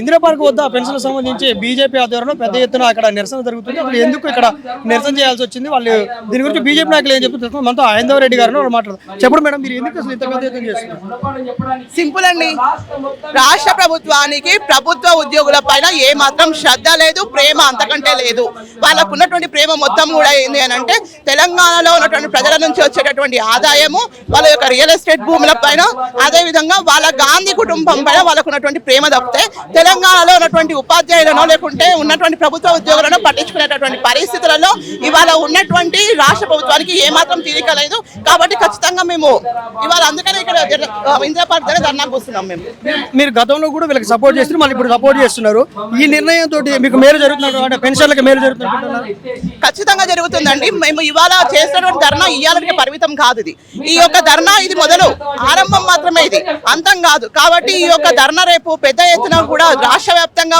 Indira park వద్ద పెన్షన్లకు సంబంధించి బీజేపీ ఆధ్వర్యంలో పెద్ద ఎత్తున అక్కడ నిరసన జరుగుతుంది. అక్కడ ఎందుకు ఇక్కడ నిరసన చేయాల్సి వచ్చింది, వాళ్ళు దీని గురించి బీజేపీ నాయకులు ఏం చెప్తున్నారు మనతో ఐందవ రెడ్డి గారు మాట్లాడుతున్నారు. చెప్పండి మేడం, మీరు ఎందుకు అసలు ఇంత పెద్ద ఎత్తున చేస్తున్నారు? సింపుల్ అండి, రాష్ట్ర ప్రభుత్వానికి ప్రభుత్వ ఉద్యోగుల పైన ఏ మాత్రం శ్రద్ధ లేదు, ప్రేమ అంతకంటే లేదు. వాళ్ళకు ఉన్నటువంటి ప్రేమ మొత్తం కూడా ఏంది అని అంటే తెలంగాణలో ఉన్నటువంటి ప్రజల నుంచి వచ్చేటటువంటి ఆదాయము, వాళ్ళ యొక్క రియల్ ఎస్టేట్ భూముల పైన, అదే విధంగా వాళ్ళ గాంధీ కుటుంబం పైన వాళ్ళకు ఉన్నటువంటి ప్రేమ తప్పితే తెలంగాణలో ఉన్నటువంటి ఉపాధ్యాయులను లేకుంటే ఉన్నటువంటి ప్రభుత్వ ఉద్యోగులను పట్టించుకునేటటువంటి పరిస్థితులలో ఇవాళ ఉన్నటువంటి రాష్ట్ర ప్రభుత్వానికి ఏమాత్రం తీరిక లేదు. కాబట్టి ఖచ్చితంగా మేము ఇవాళ అందుకనే ఇక్కడ ఇందిరా పార్క్ దగ్గర ధర్నా కూస్తున్నాం. మీరు గతంలో కూడా వీళ్ళకి సపోర్ట్ చేస్తున్నారు, మళ్ళీ ఇప్పుడు సపోర్ట్ చేస్తున్నారు. ఈ నిర్ణయంతో మీకు మేలు జరుగుతున్నారు, పెన్షన్లకు మేలు జరుగుతున్నారు? ఖచ్చితంగా జరుగుతుందండి. మేము ఇవాళ చేసినటువంటి ధర్నా ఇయ్యాలకి పరిమితం కాదు. ఈ యొక్క ధర్నా ఇది మొదలు, ఆరంభం మాత్రమే, ఇది అంతం కాదు. కాబట్టి ఈ యొక్క ధర్నా రేపు పెద్ద ఎత్తున కూడా రాష్ట్ర వ్యాప్తంగా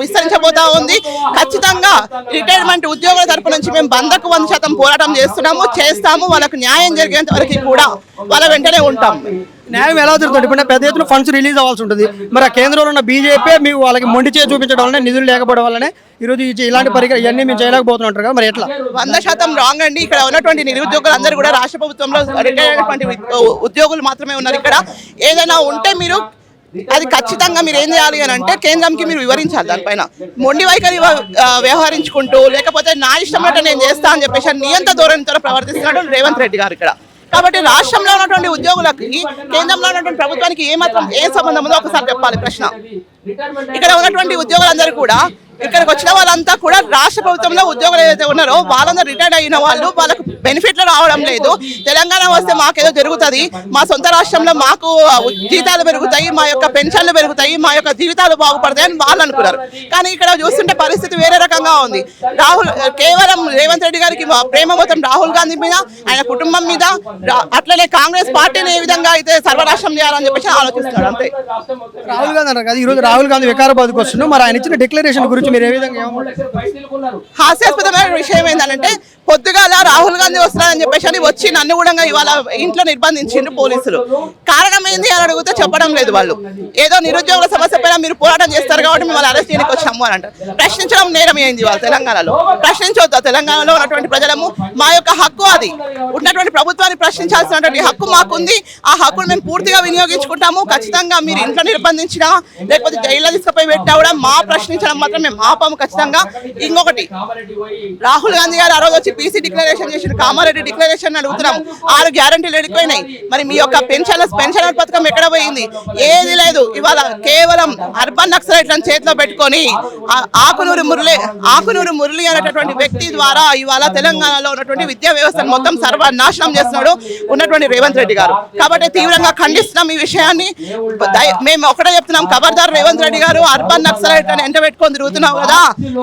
విస్తరించబోతా ఉంది. ఖచ్చితంగా రిటైర్మెంట్ ఉద్యోగుల తరపు నుంచి మేము 100% పోరాటం చేస్తాము. వాళ్ళకు న్యాయం జరిగేంత వరకు కూడా వాళ్ళ వెంటనే ఉంటాం. న్యాయం ఎలా జరుగుతుంది? ఇప్పుడు పెద్ద ఎత్తున ఫండ్స్ రిలీజ్ అవ్వాల్సి ఉంటుంది. మరి ఆ కేంద్రంలో ఉన్న బీజేపీ మీకు వాళ్ళకి మొండి చేసి చూపించడం వల్లనే, నిధులు లేకపోవడం వల్లనే ఈరోజు ఇలాంటి పరికరం ఇవన్నీ మేము చేయలేకపోతున్నట్టు కదా, మరి ఎట్లా? 100% రాంగ్ అండి. ఇక్కడ ఉన్నటువంటి నిరుద్యోగులు అందరూ కూడా రాష్ట్ర ప్రభుత్వంలో రిటైర్ అయినటువంటి ఉద్యోగులు మాత్రమే ఉన్నారు. ఇక్కడ ఏదైనా ఉంటే మీరు అది ఖచ్చితంగా మీరు ఏం చేయాలి అని అంటే కేంద్రంకి మీరు వివరించాలి. దానిపైన మొండి వైఖరి వ్యవహరించుకుంటూ లేకపోతే నా ఇష్టం అంటే నేను చేస్తా అని చెప్పేసి నియంత ధోరణితో ప్రవర్తిస్తున్నాడు రేవంత్ రెడ్డి గారు ఇక్కడ. కాబట్టి రాష్ట్రంలో ఉన్నటువంటి ఉద్యోగులకి కేంద్రంలో ఉన్నటువంటి ప్రభుత్వానికి ఏ సంబంధం ఉందో ఒకసారి చెప్పాలి ప్రశ్న. ఇక్కడ ఉన్నటువంటి ఉద్యోగులందరూ కూడా, ఇక్కడికి వచ్చిన వాళ్ళంతా కూడా రాష్ట్ర ప్రభుత్వంలో ఉద్యోగులు ఏదైతే ఉన్నారో వాళ్ళందరూ రిటైర్డ్ అయిన వాళ్ళు, వాళ్ళకు బెనిఫిట్లు రావడం లేదు. తెలంగాణ వస్తే మాకేదో జరుగుతుంది, మా సొంత రాష్ట్రంలో మాకు జీతాలు పెరుగుతాయి, మా యొక్క పెన్షన్లు పెరుగుతాయి, మా యొక్క జీవితాలు బాగుపడతాయి అని వాళ్ళు అనుకున్నారు. కానీ ఇక్కడ చూస్తుంటే పరిస్థితి వేరే రకంగా ఉంది. కేవలం రేవంత్ రెడ్డి గారికి ప్రేమ మొత్తం రాహుల్ గాంధీ మీద, ఆయన కుటుంబం మీద, అట్లనే కాంగ్రెస్ పార్టీని ఏ విధంగా అయితే సర్వనాశనం చేయాలని చెప్పేసి ఆలోచిస్తున్నాడు అంతే. రాహుల్ గాంధీ అన్నారు కదా, ఈ రోజు రాహుల్ గాంధీ వికారాబాద్కు వస్తున్నాడు. మరి ఆయన ఇచ్చిన డిక్లరేషన్ గురించి మీరు ఏ విధంగా? హాస్యాస్పదమైన విషయం ఏంటంటే పొద్దుగాల రాహుల్ గాంధీ వస్తున్నారని చెప్పేసి వచ్చి నన్ను కూడా ఇవాళ ఇంట్లో నిర్బంధించిండ్రు పోలీసులు. కారణం ఏంది అని అడిగితే చెప్పడం లేదు. వాళ్ళు ఏదో నిరుద్యోగుల సమస్య పైన మీరు పోరాటం చేస్తారు కాబట్టి మిమ్మల్ని అరెస్ట్ చేయడానికి వచ్చాము అని అంటారు. ప్రశ్నించడం నేరం ఏంది వాళ్ళు తెలంగాణలో? ప్రశ్నించవద్దా? తెలంగాణలో ఉన్నటువంటి ప్రజలము మా యొక్క హక్కు, అది ఉన్నటువంటి ప్రభుత్వాన్ని ప్రశ్నించాల్సినటువంటి హక్కు మాకుంది. ఆ హక్కును మేము పూర్తిగా వినియోగించుకుంటాము. ఖచ్చితంగా మీరు ఇంట్లో నిర్బంధించినా లేకపోతే జైల్లో తీసుకుపోయి పెట్టినా కూడా మా ప్రశ్నించడం మాత్రం మేము ఆపాము ఖచ్చితంగా. ఇంకొకటి, రాహుల్ గాంధీ గారు ఆ రోజు వచ్చి పీసీ డిక్లరేషన్ చేసిన, కామారెడ్డి డిక్లరేషన్ అడుగుతున్నాము. 6 గ్యారంటీలు ఎడిపోయినాయి. మరి మీ యొక్క పెన్షన్ పథకం ఎక్కడ పోయింది? ఏది లేదు. ఇవాళ కేవలం అర్బన్ నక్సలైట్లను చేతిలో పెట్టుకొని ఆకునూరు మురళి అనేటటువంటి వ్యక్తి ద్వారా ఇవాళ తెలంగాణలో ఉన్నటువంటి విద్యా వ్యవస్థను మొత్తం సర్వనాశనం చేస్తున్నాడు ఉన్నటువంటి రేవంత్ రెడ్డి గారు. కాబట్టి తీవ్రంగా ఖండిస్తున్నాం ఈ విషయాన్ని. మేము ఒకటే చెప్తున్నాం, ఖబర్దార్ రేవంత్ రెడ్డి గారు, అర్బన్ నక్సలైట్ అని ఎంట పెట్టుకొని తిరుగుతున్నావు కదా,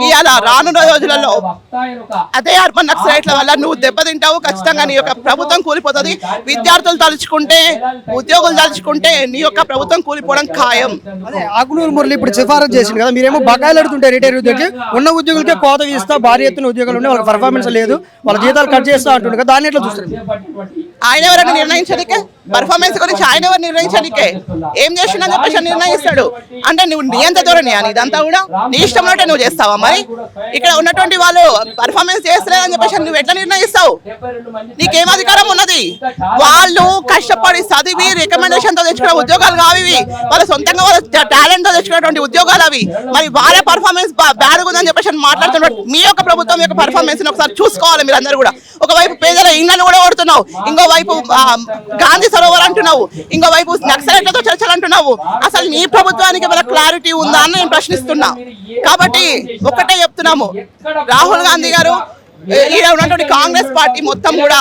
ఇవాళ రానున్న రోజులలో అదే అర్బన్ నక్సలైట్ల వల్ల నువ్వు దెబ్బతింటావు. ఖచ్చితంగా నీ యొక్క ప్రభుత్వం కూలిపోతుంది. విద్యార్థులు తలుచుకుంటే, ఉద్యోగులు తలుచుకుంటే నీ యొక్క ప్రభుత్వం కూలిపోవడం ఖాయం. అదే ఆకునూరు మురళి ఇప్పుడు సిఫారసు చేసింది కదా, మీరేమో బకాయిలు అడుగుతుంటే రిటైర్ ఉద్యోగి ఉన్న ఉద్యోగులకే కోత ఇస్తా, భారీ ఎత్తున ఉద్యోగాలు ఉండే వాళ్ళకి పర్ఫార్మెన్స్ లేదు, వాళ్ళ జీతాలు కట్ చేస్తా అంటుండే కదా, దాన్ని ఎట్లా చూస్తారు? ఆయన ఎవరైనా నిర్ణయించడానికే, పర్ఫార్మెన్స్ గురించి ఆయన ఎవరు నిర్ణయించడానికే? ఏం చేసినా చెప్పేసి నిర్ణయిస్తాడు. అంటే నువ్వు నియంత ధోరణి అని ఇదంతా కూడా నీ ఇష్టం ఉంటే నువ్వు చేస్తావా? మరి ఇక్కడ ఉన్నటువంటి వాళ్ళు పర్ఫార్మెన్స్ చేస్తలేదని చెప్పేసి నువ్వు ఎట్లా నిర్ణయిస్తావు? నీకేం అధికారం ఉన్నది? వాళ్ళు కష్టపడి చదివి రికమెండేషన్ తో తెచ్చుకునే ఉద్యోగాలు కావి, వాళ్ళ సొంతంగా వాళ్ళ టాలెంట్ తో తెచ్చుకునేటువంటి ఉద్యోగాలు అవి. మరి వాళ్ళ పర్ఫార్మెన్స్ బ్యాడ్ ఉందని చెప్పేసి మాట్లాడుతున్నారు. మీ యొక్క ప్రభుత్వం యొక్క పర్ఫార్మెన్స్ ఒకసారి చూసుకోవాలి మీరు అందరూ కూడా. ఒకవైపు పేదల ఇళ్లను కూడా కొడుతున్నావు, ఇంకోవైపు గాంధీ సరోవర్ అంటున్నావు, ఇంకోవైపు నక్సలైట్లతో చర్చలు అంటున్నావు. అసలు నీ ప్రభుత్వానికి ఏమైనా క్లారిటీ ఉందా అని నేను ప్రశ్నిస్తున్నా. కాబట్టి ఒక్కటే చెప్తున్నాము, రాహుల్ గాంధీ గారు, ఈడ ఉన్నటువంటి కాంగ్రెస్ పార్టీ మొత్తం కూడా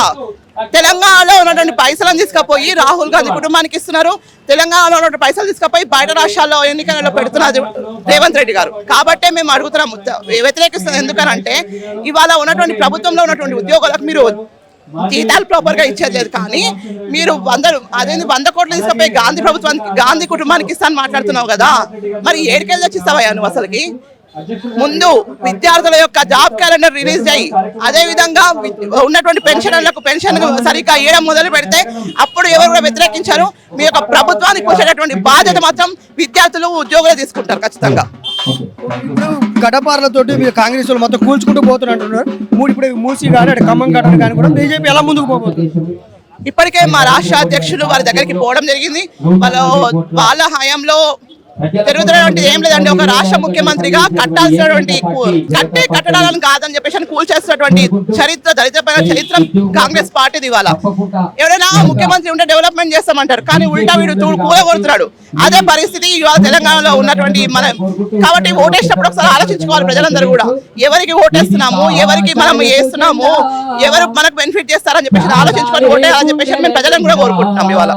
తెలంగాణలో ఉన్నటువంటి పైసలను తీసుకుపోయి రాహుల్ గాంధీ కుటుంబానికి ఇస్తున్నారు. తెలంగాణలో ఉన్నటువంటి పైసలు తీసుకుపోయి బయట రాష్ట్రాల్లో ఎన్నికలలో పెడుతున్నారు రేవంత్ రెడ్డి గారు. కాబట్టే మేము అడుగుతున్నాము, వ్యతిరేకిస్తున్నాం. ఎందుకనంటే ఇవాళ ఉన్నటువంటి ప్రభుత్వంలో ఉన్నటువంటి ఉద్యోగులకు మీరు జీతాలు ప్రాపర్ గా ఇచ్చేది లేదు. కానీ మీరు 100 కోట్లు తీసుకుపోయి గాంధీ ప్రభుత్వానికి, గాంధీ కుటుంబానికి ఇస్తాను మాట్లాడుతున్నావు కదా, మరి ఏడుకెళ్ళి తెచ్చిస్తావయ్యా నువ్వు? అసలుకి ముందు విద్యార్థుల యొక్క జాబ్ క్యాలెండర్ రిలీజ్ అయ్యి అదే విధంగా ఉన్నటువంటి పెన్షనర్లకు పెన్షన్ సరిగ్గా ఇవ్వడం మొదలు పెడితే అప్పుడు ఎవరు కూడా వ్యతిరేకించారు. మీ యొక్క ప్రభుత్వానికి వచ్చేటటువంటి బాధ్యత మాత్రం విద్యార్థులు ఉద్యోగులు తీసుకుంటారు ఖచ్చితంగా. ఇప్పుడు గడపార్లతోటి మీరు కాంగ్రెస్ వాళ్ళు మొత్తం కూల్చుకుంటూ పోతున్నారు. ఇప్పుడు మూసి కానీ అటు ఖమ్మం ఘటన కానీ కూడా బీజేపీ ఎలా ముందుకు పోబోతుంది? ఇప్పటికే మా రాష్ట్ర అధ్యక్షులు వారి దగ్గరికి పోవడం జరిగింది. వాళ్ళ హయాంలో జరుగుతున్నటువంటి ఏం లేదండి, ఒక రాష్ట్ర ముఖ్యమంత్రిగా కట్టాల్సినటువంటి కట్టడాలను కాదని చెప్పేసి కూల్చేస్తున్నటువంటి దరిద్రమైన చరిత్ర కాంగ్రెస్ పార్టీది. ఇవాళ ఎవరైనా ముఖ్యమంత్రి ఉంటే డెవలప్మెంట్ చేస్తామంటారు, కానీ ఉల్టా వీడు కూలగొడుతున్నాడు. అదే పరిస్థితి ఇవాళ తెలంగాణలో ఉన్నటువంటి కాబట్టి ఓటేసినప్పుడు ఒకసారి ఆలోచించుకోవాలి ప్రజలందరూ కూడా, ఎవరికి ఓటేస్తున్నాము, ఎవరికి మనం వేస్తున్నాము, ఎవరు మనకు బెనిఫిట్ చేస్తారని చెప్పేసి ఆలోచించుకొని ఓటేయాలని చెప్పేసి మేము ప్రజలను కూడా కోరుకుంటున్నాం ఇవాళ.